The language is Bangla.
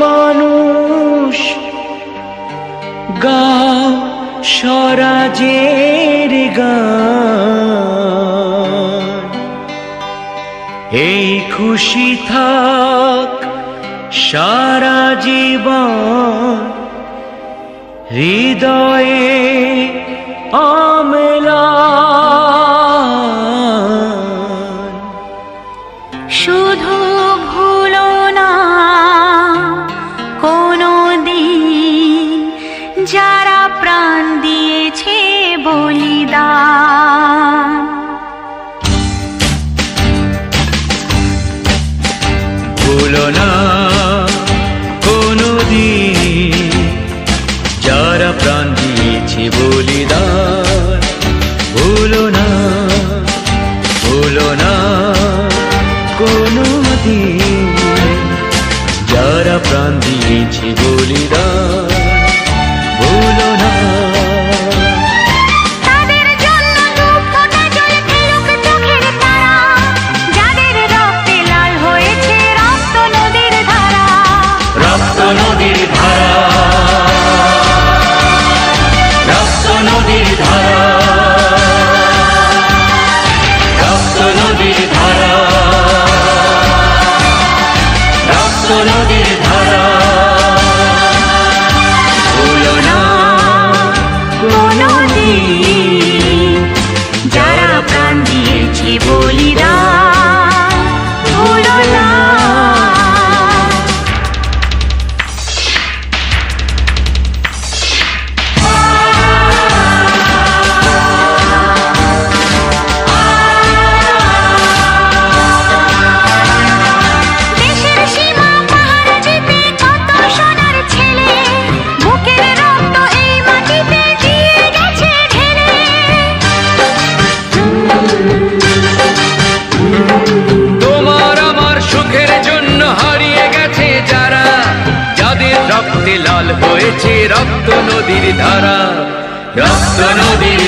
মানুষ গাও স্বরাজের গান। এই খুশি থাক সারা জীবন হৃদয়ে অম্লান। শুধু ভুলো না কোনো দিন যারা প্রাণ দিয়েছে বলিদান। ভুলো না কোনো দিন যারা প্রাণ দিয়েছে বলিদান। ভুলো না, ভুলো না কোনো দিন যারা প্রাণ দিয়েছে বলিদান। ভুলো না। তাদের জন্য দুঃখটা জল ফেলুক চোখের তারা, যাদের রক্তে লাল হয়েছে রক্ত নদীর ধারা। রক্ত নদীর ধারা, রক্ত নদীর ধারা, রক্ত নদীর ধারা, রক্ত নদীর ধারা। ভুলো না কোনো দিন যারা প্রাণ দিয়েছে বলিদান। ভুলো না। দেশের সীমা পাহাড় জিতে কত সোনার ছেলে, বুকের রক্ত এই মাটিতে দিয়ে গেছে ঢেলে। তোমার আমার সুখের জন্য হারিয়ে গেছে যারা, যাদের রক্তে লাল হয়েছে রক্ত নদীর ধারা। রক্ত নদীর